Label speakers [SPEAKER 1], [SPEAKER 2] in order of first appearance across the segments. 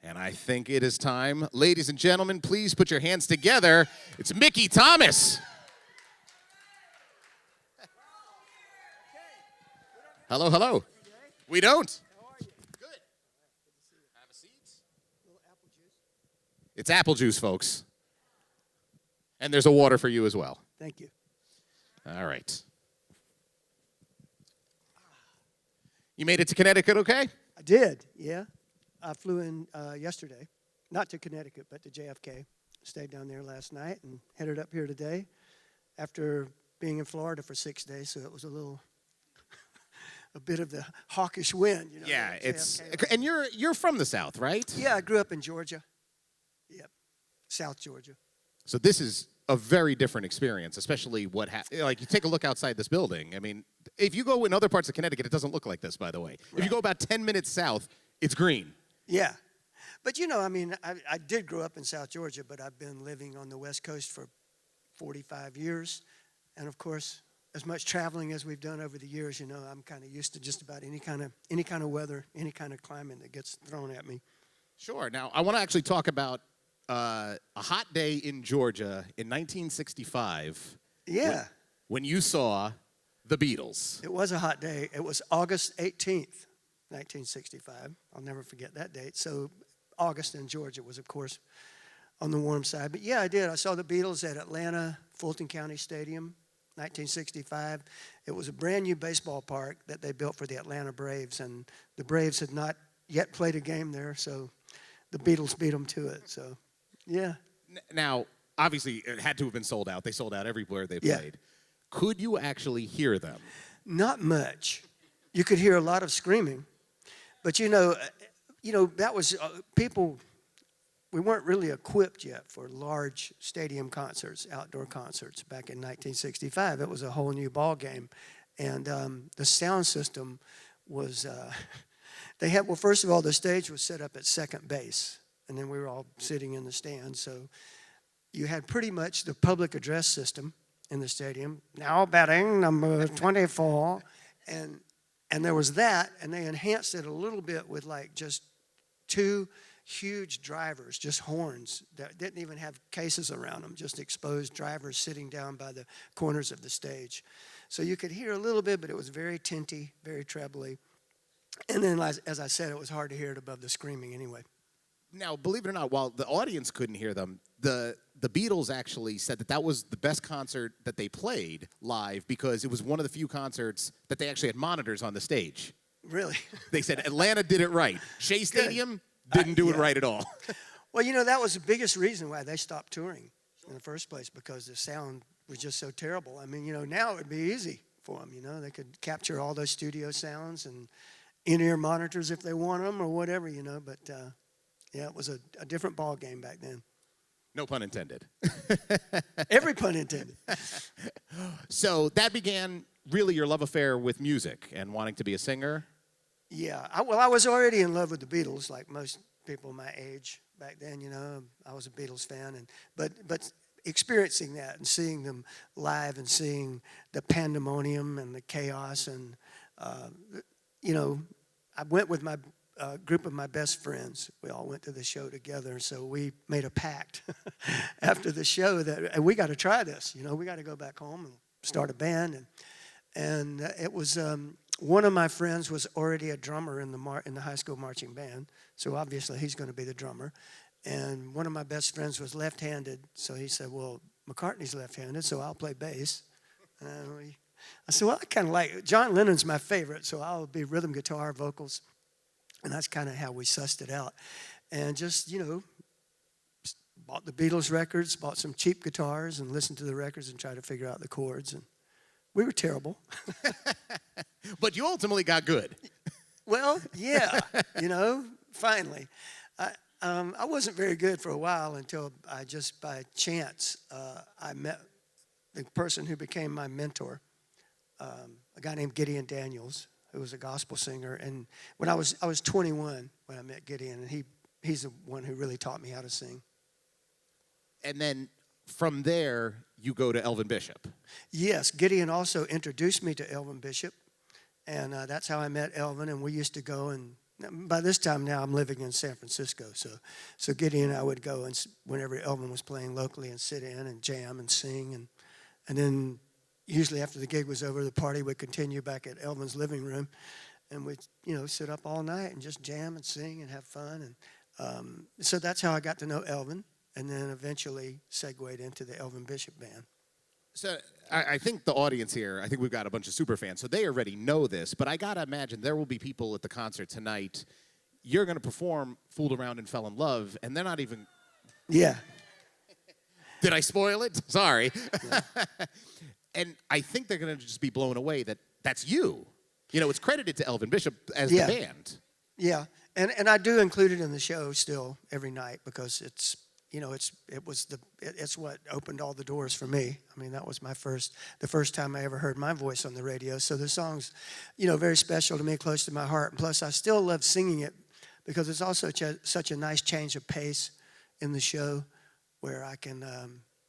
[SPEAKER 1] And I think it is time. Ladies and gentlemen, please put your hands together. It's Mickey Thomas. Hello, hello. We don't.
[SPEAKER 2] How are you?
[SPEAKER 1] Good. Have a seat.
[SPEAKER 2] A little apple juice.
[SPEAKER 1] It's apple juice, folks. And there's a water for you as well.
[SPEAKER 2] Thank you.
[SPEAKER 1] All right. You made it to Connecticut okay?
[SPEAKER 2] I did, yeah. I flew in yesterday, not to Connecticut, but to JFK. Stayed down there last night and headed up here today after being in Florida for 6 days, so it was a bit of the hawkish wind, you know.
[SPEAKER 1] Yeah, it's
[SPEAKER 2] JFK.
[SPEAKER 1] and you're from the South, right?
[SPEAKER 2] Yeah, I grew up in Georgia. Yep, South Georgia.
[SPEAKER 1] So this is a very different experience, especially like you take a look outside this building. I mean, if you go in other parts of Connecticut, it doesn't look like this, by the way. If you go about 10 minutes south, it's green.
[SPEAKER 2] Yeah. But, you know, I mean, I did grow up in South Georgia, but I've been living on the West Coast for 45 years. And, of course, as much traveling as we've done over the years, you know, I'm kind of used to just about any kind of weather, any kind of climate that gets thrown at me.
[SPEAKER 1] Sure. Now, I want to actually talk about a hot day in Georgia in 1965.
[SPEAKER 2] Yeah.
[SPEAKER 1] When you saw the Beatles.
[SPEAKER 2] It was a hot day. It was August 18th, 1965. I'll never forget that date. So August in Georgia was, of course, on the warm side. But, yeah, I did. I saw the Beatles at Atlanta, Fulton County Stadium, 1965. It was a brand-new baseball park that they built for the Atlanta Braves, and the Braves had not yet played a game there, so the Beatles beat them to it. So, yeah.
[SPEAKER 1] Now, obviously, it had to have been sold out. They sold out everywhere they
[SPEAKER 2] Yeah.
[SPEAKER 1] played. Could you actually hear them?
[SPEAKER 2] Not much. You could hear a lot of screaming. But, you know, that was people, we weren't really equipped yet for large stadium concerts, outdoor concerts back in 1965. It was a whole new ball game. And the sound system was, well, first of all, the stage was set up at second base. And then we were all sitting in the stands. So you had pretty much the public address system in the stadium. Now batting number 24. And there was that, and they enhanced it a little bit with like just two huge drivers, just horns that didn't even have cases around them, just exposed drivers sitting down by the corners of the stage. So you could hear a little bit, but it was very tinty, very trebly. And then, as I said, it was hard to hear it above the screaming anyway.
[SPEAKER 1] Now, believe it or not, while the audience couldn't hear them, the Beatles actually said that was the best concert that they played live because it was one of the few concerts that they actually had monitors on the stage.
[SPEAKER 2] Really?
[SPEAKER 1] They said Atlanta did it right. Shea Stadium didn't do it right at all.
[SPEAKER 2] Well, you know, that was the biggest reason why they stopped touring in the first place, because the sound was just so terrible. I mean, you know, now it would be easy for them, you know. They could capture all those studio sounds and in-ear monitors if they want them or whatever, you know. But, yeah, it was a different ball game back then.
[SPEAKER 1] No pun intended.
[SPEAKER 2] Every pun intended.
[SPEAKER 1] So that began really your love affair with music and wanting to be a singer?
[SPEAKER 2] Yeah. I was already in love with the Beatles, like most people my age back then, you know. I was a Beatles fan. But experiencing that and seeing them live and seeing the pandemonium and the chaos and, you know, I went with my group of my best friends. We all went to the show together, so we made a pact after the show that we got to try this. You know, we got to go back home and start a band. And it was one of my friends was already a drummer in the high school marching band, so obviously he's going to be the drummer. And one of my best friends was left-handed, so he said, "Well, McCartney's left-handed, so I'll play bass." And I said, "Well, I kind of like John Lennon's my favorite, so I'll be rhythm guitar, vocals." And that's kind of how we sussed it out. And just, you know, bought the Beatles records, bought some cheap guitars, and listened to the records and tried to figure out the chords. And we were terrible.
[SPEAKER 1] But you ultimately got good.
[SPEAKER 2] Well, yeah, you know, finally. I wasn't very good for a while until I just by chance, I met the person who became my mentor, a guy named Gideon Daniels, who was a gospel singer. And when I was 21 when I met Gideon, and he's the one who really taught me how to sing.
[SPEAKER 1] And then from there, you go to Elvin Bishop.
[SPEAKER 2] Yes, Gideon also introduced me to Elvin Bishop, and that's how I met Elvin. And we used to go and by this time now I'm living in San Francisco, so Gideon and I would go and whenever Elvin was playing locally and sit in and jam and sing, and then usually after the gig was over, the party would continue back at Elvin's living room, and we'd sit up all night and just jam and sing and have fun, and so that's how I got to know Elvin, and then eventually segued into the Elvin Bishop band.
[SPEAKER 1] So I think the audience here, I think we've got a bunch of super fans, so they already know this, but I got to imagine there will be people at the concert tonight. You're going to perform Fooled Around and Fell in Love, and they're not even...
[SPEAKER 2] Yeah.
[SPEAKER 1] Did I spoil it? Sorry.
[SPEAKER 2] Yeah.
[SPEAKER 1] And I think they're going to just be blown away that that's you. It's credited to Elvin Bishop as
[SPEAKER 2] Yeah.
[SPEAKER 1] the band.
[SPEAKER 2] Yeah, and I do include it in the show still every night because it's what opened all the doors for me. I mean, that was the first time I ever heard my voice on the radio. So the song's, very special to me, close to my heart. And plus, I still love singing it because it's also such a nice change of pace in the show where I can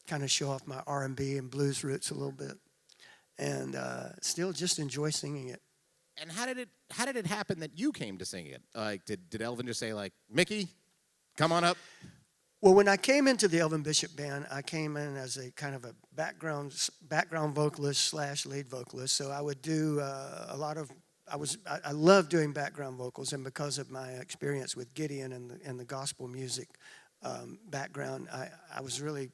[SPEAKER 2] kind of show off my R&B and blues roots a little bit, and still just enjoy singing it.
[SPEAKER 1] And how did it happen that you came to sing it? Like, did Elvin just say, like, Mickey, come on up?
[SPEAKER 2] Well, when I came into the Elvin Bishop band, I came in as a kind of a background vocalist / lead vocalist. So I would do I love doing background vocals, and because of my experience with Gideon and the gospel music background, I was really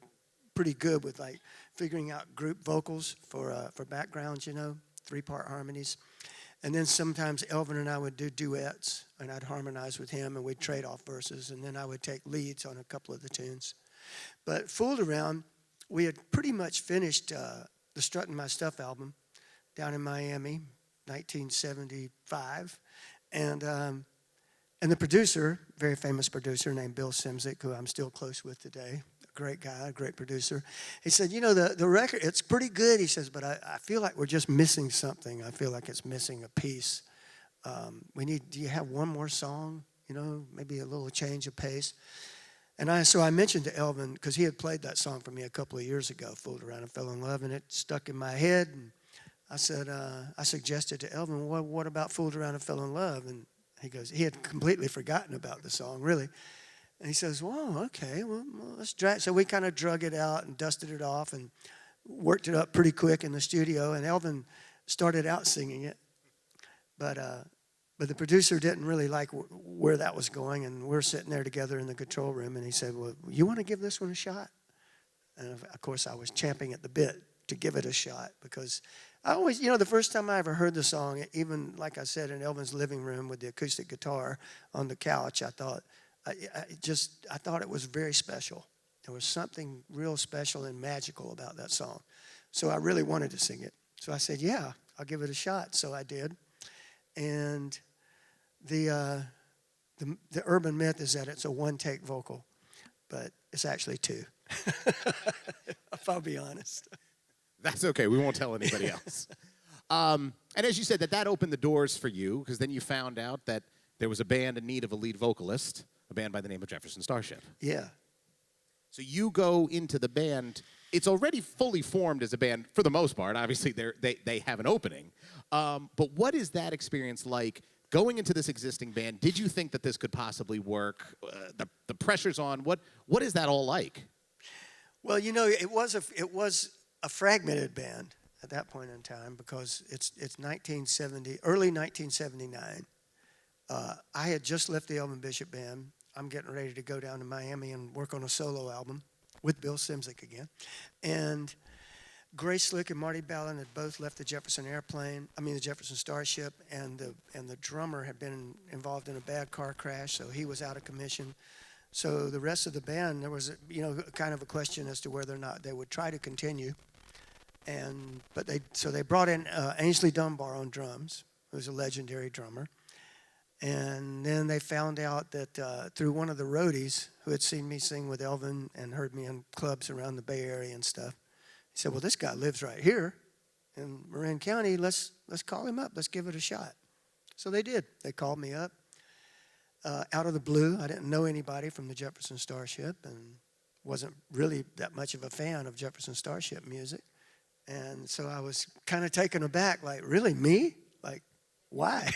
[SPEAKER 2] pretty good with like figuring out group vocals for backgrounds, 3-part harmonies. And then sometimes Elvin and I would do duets, and I'd harmonize with him, and we'd trade off verses, and then I would take leads on a couple of the tunes. But Fooled Around, we had pretty much finished the Struttin' My Stuff album down in Miami, 1975. And the producer, very famous producer named Bill Simzik, who I'm still close with today, a great guy, a great producer. He said, the record, it's pretty good, he says, but I feel like we're just missing something. I feel like it's missing a piece. Do you have one more song? Maybe a little change of pace. And so I mentioned to Elvin, because he had played that song for me a couple of years ago, Fooled Around and Fell in Love, and it stuck in my head. And I said, I suggested to Elvin, what about Fooled Around and Fell in Love? And he had completely forgotten about the song, really. And he says, well, okay, well let's try it. So we kind of drug it out and dusted it off and worked it up pretty quick in the studio. And Elvin started out singing it. But the producer didn't really like where that was going. And we're sitting there together in the control room. And he said, well, you want to give this one a shot? And of course, I was champing at the bit to give it a shot because I always, the first time I ever heard the song, even like I said, in Elvin's living room with the acoustic guitar on the couch, I thought it was very special. There was something real special and magical about that song. So I really wanted to sing it. So I said, yeah, I'll give it a shot. So I did. And the urban myth is that it's a one-take vocal, but it's actually 2, if I'll be honest.
[SPEAKER 1] That's okay. We won't tell anybody else. And as you said, that opened the doors for you, because then you found out that there was a band in need of a lead vocalist, a band by the name of Jefferson Starship.
[SPEAKER 2] Yeah.
[SPEAKER 1] So you go into the band. It's already fully formed as a band for the most part. Obviously, they have an opening. But what is that experience like going into this existing band? Did you think that this could possibly work? The pressure's on. What is that all like?
[SPEAKER 2] Well, it was a fragmented band at that point in time because it's 1970, early 1979. I had just left the Elvin Bishop band. I'm getting ready to go down to Miami and work on a solo album with Bill Simzik again. And Grace Slick and Marty Ballin had both left the Jefferson Starship, and the drummer had been involved in a bad car crash, so he was out of commission. So the rest of the band, there was kind of a question as to whether or not they would try to continue. But they brought in Ainsley Dunbar on drums, who's a legendary drummer. And then they found out that through one of the roadies who had seen me sing with Elvin and heard me in clubs around the Bay Area and stuff, he said, well, this guy lives right here in Marin County. Let's call him up. Let's give it a shot. So they did. They called me up out of the blue. I didn't know anybody from the Jefferson Starship and wasn't really that much of a fan of Jefferson Starship music. And so I was kind of taken aback, like, really, me? Like, why?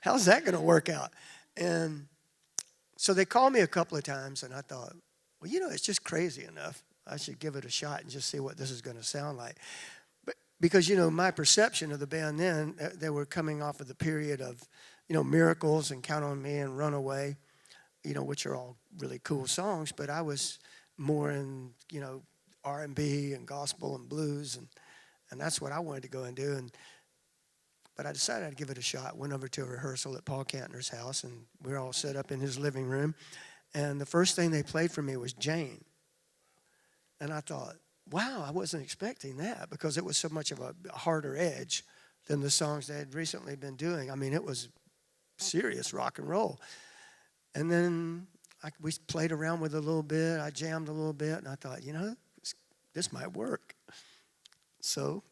[SPEAKER 2] how's that going to work out? And so they called me a couple of times, and I thought, well, it's just crazy enough. I should give it a shot and just see what this is going to sound like. But because, my perception of the band then, they were coming off of the period of, Miracles and Count on Me and Runaway, which are all really cool songs, but I was more in, R&B and gospel and blues, and that's what I wanted to go and do. But I decided I'd give it a shot. Went over to a rehearsal at Paul Kantner's house, and we were all set up in his living room. And the first thing they played for me was Jane. And I thought, wow, I wasn't expecting that because it was so much of a harder edge than the songs they had recently been doing. I mean, it was serious rock and roll. And then we played around with it a little bit. I jammed a little bit, and I thought, this might work. So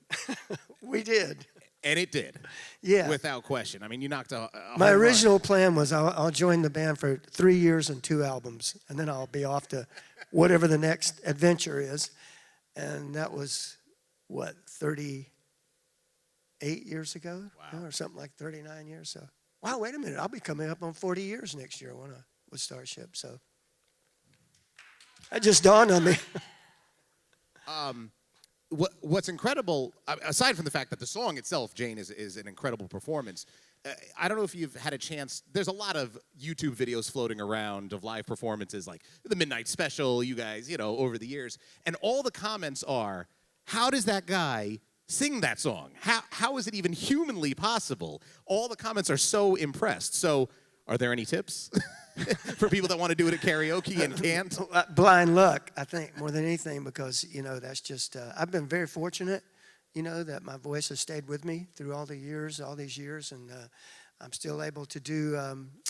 [SPEAKER 2] we did.
[SPEAKER 1] And it did.
[SPEAKER 2] Yeah.
[SPEAKER 1] Without question. I mean, you knocked a
[SPEAKER 2] My
[SPEAKER 1] home
[SPEAKER 2] original
[SPEAKER 1] run.
[SPEAKER 2] plan was I'll join the band for 3 years and 2 albums, and then I'll be off to whatever the next adventure is. And that was, 38 years ago?
[SPEAKER 1] Wow.
[SPEAKER 2] Or something like 39 years. So, wow, wait a minute. I'll be coming up on 40 years next year with Starship. So that just dawned on me.
[SPEAKER 1] What's incredible, aside from the fact that the song itself, Jane, is an incredible performance, I don't know if you've had a chance. There's a lot of YouTube videos floating around of live performances, like the Midnight Special, you guys, over the years. And all the comments are, how does that guy sing that song? How is it even humanly possible? All the comments are so impressed. So are there any tips for people that want to do it at karaoke and can't?
[SPEAKER 2] Blind luck, I think, more than anything, because, that's just, I've been very fortunate, that my voice has stayed with me through all these years, and I'm still able to do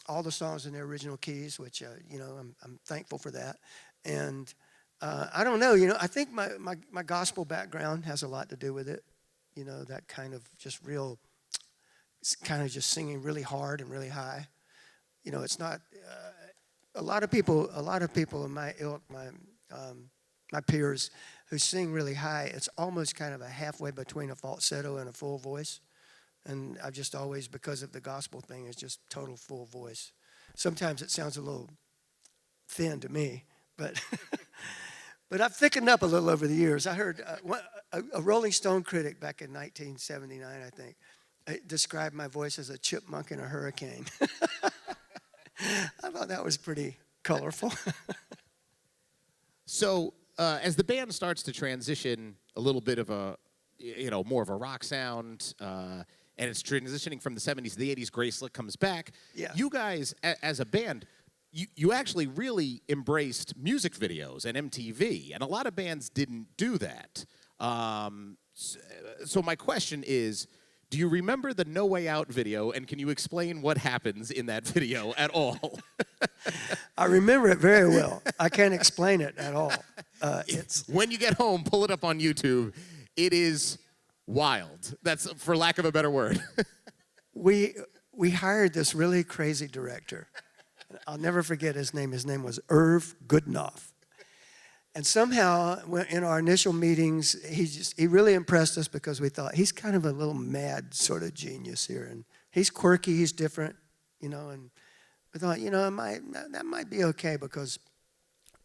[SPEAKER 2] all the songs in their original keys, which, I'm thankful for that. And I don't know, I think my gospel background has a lot to do with it, that kind of just just singing really hard and really high. It's not a lot of people in my ilk, my peers who sing really high. It's almost kind of a halfway between a falsetto and a full voice. And I've just always, because of the gospel thing, it's just total full voice. Sometimes it sounds a little thin to me, but but I've thickened up a little over the years. I heard a Rolling Stone critic back in 1979, I think, described my voice as a chipmunk in a hurricane. I thought that was pretty colorful.
[SPEAKER 1] So as the band starts to transition a little bit of a, more of a rock sound, and it's transitioning from the 70s to the 80s, Grace Slick comes back.
[SPEAKER 2] Yeah.
[SPEAKER 1] You guys, as a band, you actually really embraced music videos and MTV, and a lot of bands didn't do that. So my question is, do you remember the No Way Out video, and can you explain what happens in that video at all?
[SPEAKER 2] I remember it very well. I can't explain it at all. It's
[SPEAKER 1] when you get home, pull it up on YouTube. It is wild. That's for lack of a better word.
[SPEAKER 2] we hired this really crazy director. I'll never forget his name. His name was Irv Goodenough. And somehow, in our initial meetings, he really impressed us because we thought he's kind of a little mad sort of genius here, and he's quirky, he's different, and we thought, that might be okay because,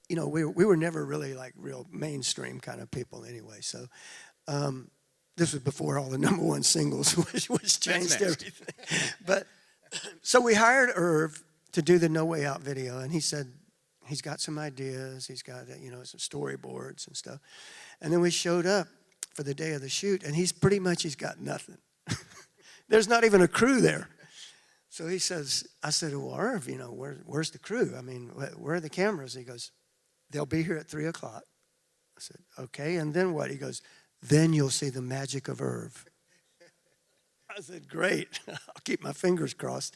[SPEAKER 2] we were never really like real mainstream kind of people anyway. So this was before all the #1 singles, which changed everything. But so we hired Irv to do the No Way Out video, and he said, he's got some ideas. He's got, some storyboards and stuff. And then we showed up for the day of the shoot, and he's got nothing. There's not even a crew there. So he says, I said, well, Irv, where's the crew? I mean, where are the cameras? He goes, they'll be here at 3 o'clock. I said, okay, and then what? He goes, then you'll see the magic of Irv. I said, great. I'll keep my fingers crossed.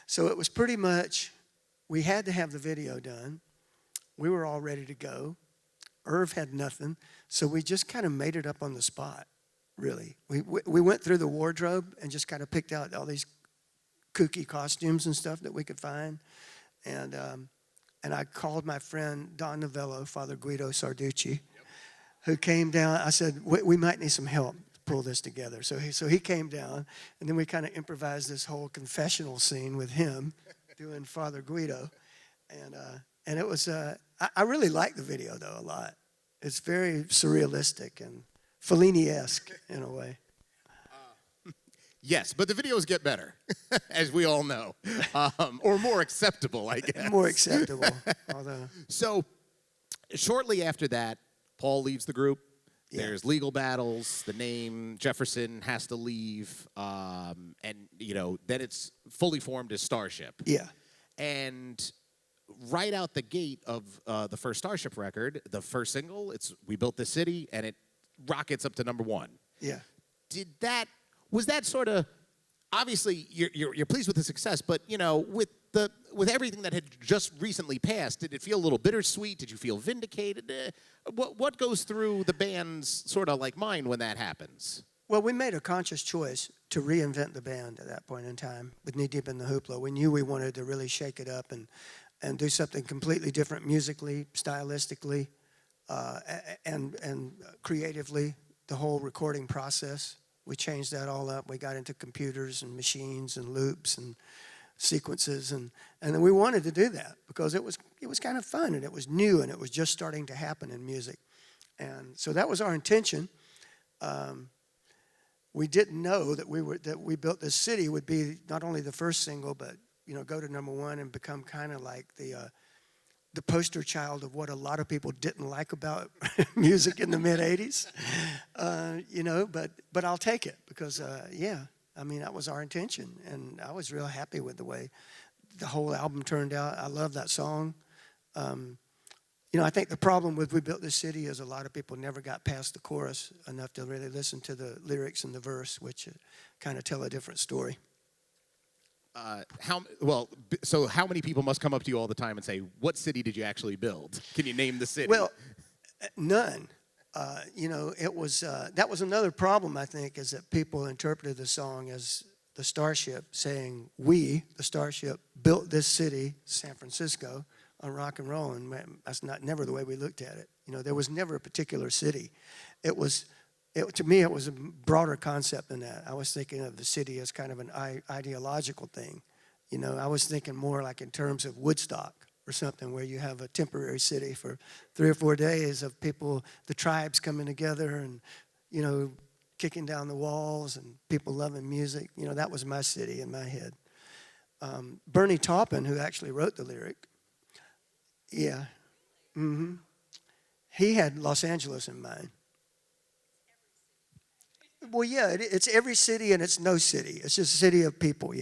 [SPEAKER 2] So it was pretty much, we had to have the video done. We were all ready to go. Irv had nothing, so we just kind of made it up on the spot, really. We went through the wardrobe and just kind of picked out all these kooky costumes and stuff that we could find. And I called my friend Don Novello, Father Guido Sarducci, who came down. I said, we might need some help pull this together. So he came down, and then we kind of improvised this whole confessional scene with him doing Father Guido. And it was, I really like the video, though, a lot. It's very surrealistic and Fellini-esque in a way.
[SPEAKER 1] Yes, but the videos get better, as we all know, or more acceptable, I guess.
[SPEAKER 2] More acceptable, although.
[SPEAKER 1] So, shortly after that, Paul leaves the group.
[SPEAKER 2] Yeah.
[SPEAKER 1] There's legal battles. The name Jefferson has to leave, and then it's fully formed as Starship.
[SPEAKER 2] Yeah.
[SPEAKER 1] And right out the gate of the first Starship record, the first single, it's "We Built This City," and it rockets up to #1.
[SPEAKER 2] Yeah.
[SPEAKER 1] Was that sort of, obviously you're pleased with the success, but with everything that had just recently passed, did it feel a little bittersweet? Did you feel vindicated? What goes through the band's sort of like mind when that happens?
[SPEAKER 2] Well, we made a conscious choice to reinvent the band at that point in time with Knee Deep in the Hoopla. We knew we wanted to really shake it up and do something completely different musically, stylistically, and creatively, the whole recording process. We changed that all up. We got into computers and machines and loops and sequences, and then we wanted to do that because it was kind of fun and it was new and it was just starting to happen in music, and so that was our intention. We didn't know that We Built This City would be not only the first single, but go to #1 and become kind of like the poster child of what a lot of people didn't like about music in the mid-'80s, but I'll take it because, that was our intention, and I was real happy with the way the whole album turned out. I love that song. I think the problem with We Built This City is a lot of people never got past the chorus enough to really listen to the lyrics and the verse, which kind of tell a different story.
[SPEAKER 1] So how many people must come up to you all the time and say, "What city did you actually build? Can you name the city?"
[SPEAKER 2] Well, none. It was that was another problem, I think, is that people interpreted the song as the Starship saying, "We, the Starship, built this city, San Francisco, on rock and roll," and that's never the way we looked at it. There was never a particular city. To me, it was a broader concept than that. I was thinking of the city as kind of an ideological thing. I was thinking more like in terms of Woodstock or something, where you have a temporary city for 3 or 4 days of people, the tribes coming together and, kicking down the walls and people loving music. That was my city in my head. Bernie Taupin, who actually wrote the lyric, yeah, he had Los Angeles in mind. Well, yeah, it's every city and it's no city. It's just a city of people,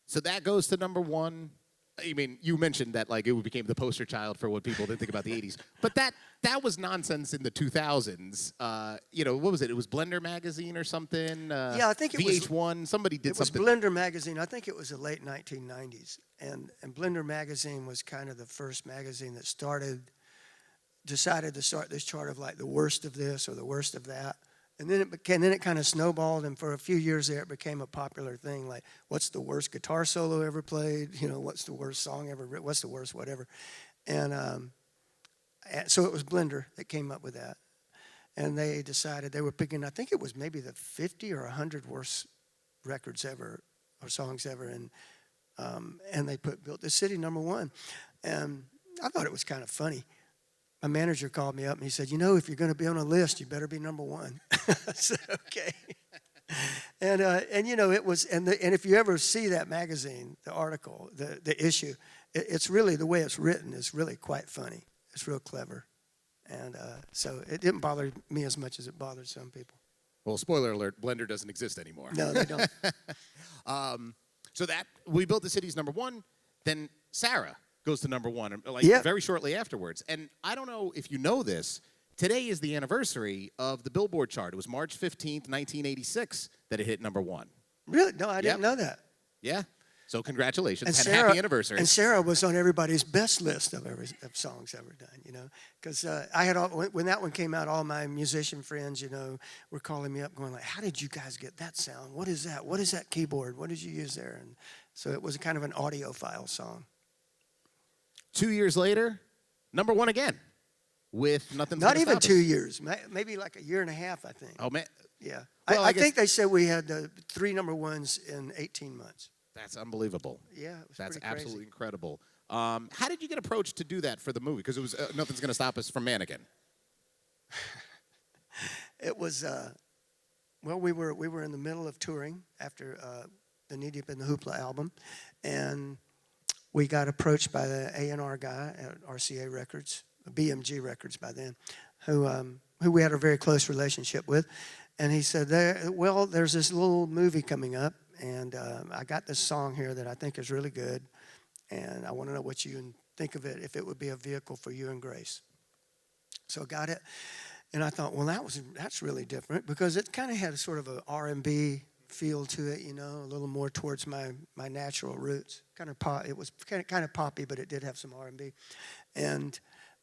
[SPEAKER 1] So that goes to #1. I mean, you mentioned that it became the poster child for what people didn't think about the '80s, but that was nonsense in the 2000s. What was it? It was Blender magazine or something.
[SPEAKER 2] Yeah, I think it was
[SPEAKER 1] VH1. Somebody did something.
[SPEAKER 2] It was Blender magazine. I think it was the late 1990s, and Blender magazine was kind of the first magazine that decided to start this chart of the worst of this or the worst of that. And then it kind of snowballed, and for a few years there, it became a popular thing. Like, what's the worst guitar solo ever played? What's the worst song ever written? What's the worst whatever? And so it was Blender that came up with that. And they decided they were picking, I think it was maybe the 50 or 100 worst records ever or songs ever. And they Built This City #1. And I thought it was kind of funny. My manager called me up and he said, if you're going to be on a list, you better be #1. I said, okay. And it was, and if you ever see that magazine, the article, the issue, it's really, the way it's written is really quite funny. It's real clever. And so it didn't bother me as much as it bothered some people.
[SPEAKER 1] Well, spoiler alert, Blender doesn't exist anymore.
[SPEAKER 2] No, they don't.
[SPEAKER 1] So that We Built the City's #1, then Sarah goes to #1, very shortly afterwards. And I don't know if you know this, today is the anniversary of the Billboard chart. It was March 15th, 1986 that it hit #1.
[SPEAKER 2] Really? No, I didn't know that.
[SPEAKER 1] Yeah. So congratulations and happy anniversary.
[SPEAKER 2] And Sarah was on everybody's best list of songs ever done, because I had when that one came out, all my musician friends, were calling me up going how did you guys get that sound? What is that? What is that keyboard? What did you use there? And so it was kind of an audiophile song.
[SPEAKER 1] 2 years later, #1 again. with Nothing's
[SPEAKER 2] Not
[SPEAKER 1] Gonna
[SPEAKER 2] even
[SPEAKER 1] Stop
[SPEAKER 2] 2
[SPEAKER 1] Us.
[SPEAKER 2] years, maybe like a year and a half, I think.
[SPEAKER 1] Oh man,
[SPEAKER 2] Yeah.
[SPEAKER 1] Well,
[SPEAKER 2] I
[SPEAKER 1] I guess-
[SPEAKER 2] think they said we had 3 number ones in 18 months.
[SPEAKER 1] that's unbelievable.
[SPEAKER 2] Yeah, it was
[SPEAKER 1] That's
[SPEAKER 2] pretty crazy.
[SPEAKER 1] absolutely incredible. How did you get approached to do that for the movie? Because it was Nothing's Gonna Stop Us from Mannequin.
[SPEAKER 2] It was well, we were in the middle of touring after the Knee Deep in the Hoopla album, and we got approached by the A&R guy at RCA Records, BMG Records by then, who we had a very close relationship with, and he said, there's this little movie coming up, and I got this song here that I think is really good, and I want to know what you think of it, if it would be a vehicle for you and Grace. So I got it. And I thought, well, that's really different because it kind of had a sort of a R&B feel to it, you know, a little more towards my natural roots. Kind of pop. It was kind of poppy, but it did have some R&B. And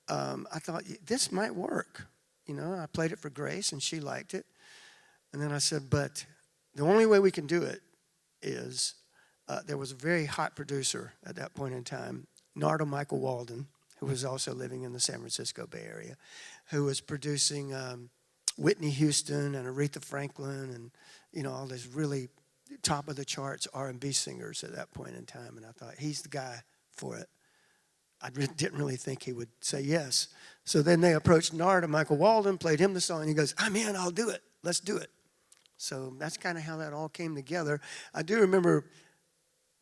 [SPEAKER 2] I thought this might work. You know, I played it for Grace, and she liked it. And then I said, but the only way we can do it is there was a very hot producer at that point in time, Nardo Michael Walden, who was also living in the San Francisco Bay Area, who was producing Whitney Houston and Aretha Franklin and, you know, all these really top of the charts R&B singers at that point in time. And I thought, he's the guy for it. I didn't really think he would say yes. So then they approached Nardo Michael Walden, played him the song, and he goes, I'm in, I'll do it. Let's do it. So that's kind of how that all came together. I do remember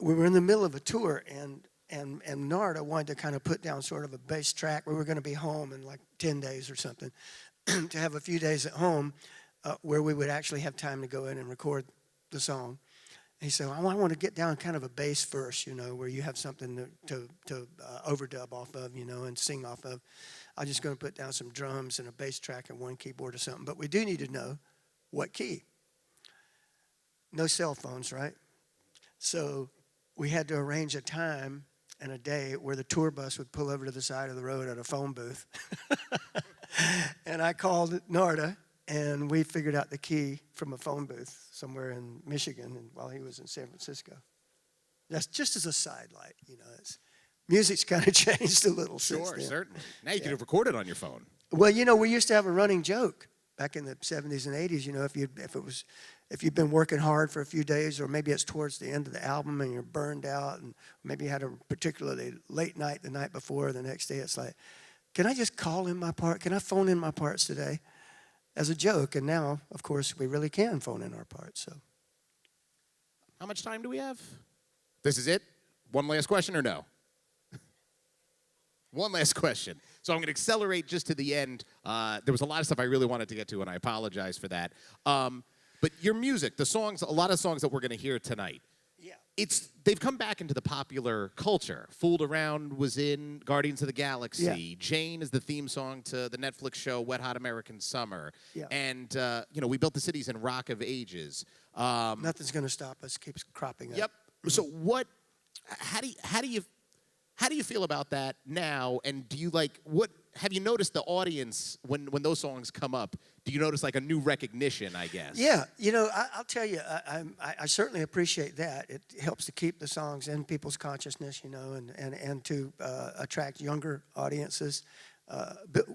[SPEAKER 2] we were in the middle of a tour, and Narda wanted to kind of put down sort of a bass track. We were going to be home in like 10 days or something, to have a few days at home where we would actually have time to go in and record the song. And he said, well, I want to get down kind of a bass first, you know, where you have something to overdub off of, you know, and sing off of. I'm just going to put down some drums and a bass track and one keyboard or something. But we do need to know what key. No cell phones, right? So we had to arrange a time and a day where the tour bus would pull over to the side of the road at a phone booth. And I called Narda, and we figured out the key from a phone booth somewhere in Michigan and while he was in San Francisco. That's just as a sidelight, you know. Music's kind of changed a little since
[SPEAKER 1] Sure,
[SPEAKER 2] then.
[SPEAKER 1] certainly. Now you can record it on your phone.
[SPEAKER 2] Well, you know, we used to have a running joke back in the 70s and 80s, you know, if you've been working hard for a few days, or maybe it's towards the end of the album and you're burned out, and maybe you had a particularly late night the night before, the next day it's like, can I just call in my part? Can I phone in my parts today? As a joke. And now, of course, we really can phone in our parts. So,
[SPEAKER 1] How much time do we have? This is it? One last question or no? One last question. So I'm going to accelerate just to the end. There was a lot of stuff I really wanted to get to, and I apologize for that. But your music, the songs, a lot of songs that we're going to hear tonight,
[SPEAKER 2] yeah.
[SPEAKER 1] they've come back into the popular culture. Fooled Around was in Guardians of the Galaxy.
[SPEAKER 2] Yeah.
[SPEAKER 1] Jane is the theme song to the Netflix show Wet Hot American Summer.
[SPEAKER 2] Yeah.
[SPEAKER 1] And, you know, We Built the Cities in Rock of Ages.
[SPEAKER 2] Nothing's going to stop us. Keeps cropping up.
[SPEAKER 1] Yep. So how do you feel about that now? And do you have you noticed the audience when those songs come up? Do you notice like a new recognition, I guess?
[SPEAKER 2] Yeah, you know, I'll tell you, I certainly appreciate that. It helps to keep the songs in people's consciousness, you know, and to attract younger audiences.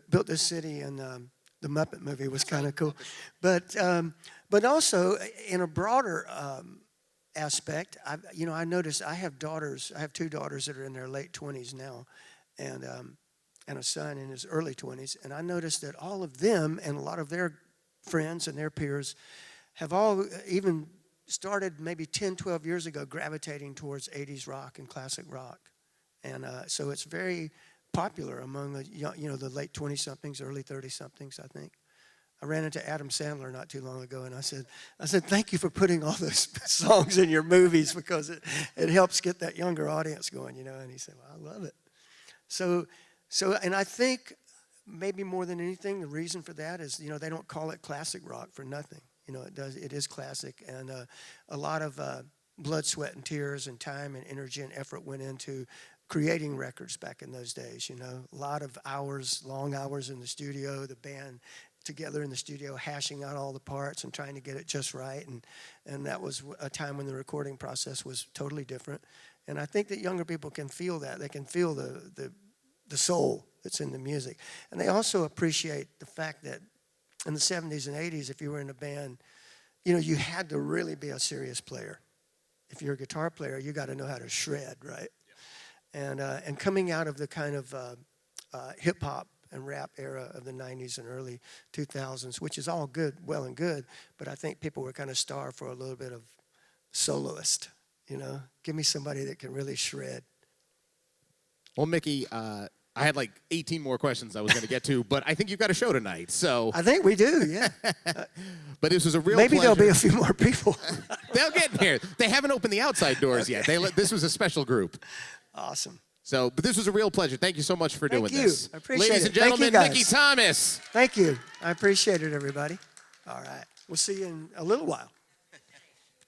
[SPEAKER 2] Built This City and the Muppet movie was kind of cool. But also in a broader aspect, I noticed I have daughters. I have 2 daughters that are in their late 20s now, and a son in his early 20s. And I noticed that all of them and a lot of their friends and their peers have all even started maybe 10, 12 years ago gravitating towards 80s rock and classic rock. And so it's very popular among the, the late 20-somethings, early 30-somethings, I think. I ran into Adam Sandler not too long ago, and I said, thank you for putting all those songs in your movies because it helps get that younger audience going, you know. And he said, well, I love it. So, and I think maybe more than anything, the reason for that is, you know, they don't call it classic rock for nothing. You know, it is classic, and a lot of blood, sweat, and tears, and time, and energy, and effort went into creating records back in those days. You know, a lot of hours, long hours in the studio, the band together in the studio, hashing out all the parts and trying to get it just right, and that was a time when the recording process was totally different. And I think that younger people can feel that. They can feel the the soul that's in the music. And they also appreciate the fact that in the 70s and 80s, if you were in a band, you know, you had to really be a serious player. If you're a guitar player, you got to know how to shred, right? Yeah. And coming out of the kind of hip hop and rap era of the 90s and early 2000s, which is all good, well and good, but I think people were kind of starved for a little bit of soloist, you know? Give me somebody that can really shred.
[SPEAKER 1] Well, Mickey, I had like 18 more questions I was going to get to, but I think you've got a show tonight, so.
[SPEAKER 2] I think we do, yeah.
[SPEAKER 1] But this was a real
[SPEAKER 2] Maybe
[SPEAKER 1] pleasure.
[SPEAKER 2] there'll be a few more people.
[SPEAKER 1] They'll get in here. They haven't opened the outside doors yet. This was a special group.
[SPEAKER 2] Awesome.
[SPEAKER 1] So, but this was a real pleasure. Thank you so much for doing this.
[SPEAKER 2] Thank you. I appreciate it.
[SPEAKER 1] Ladies and gentlemen,
[SPEAKER 2] Thank you,
[SPEAKER 1] Mickey Thomas.
[SPEAKER 2] Thank you. I appreciate it, everybody. All right. We'll see you in a little while.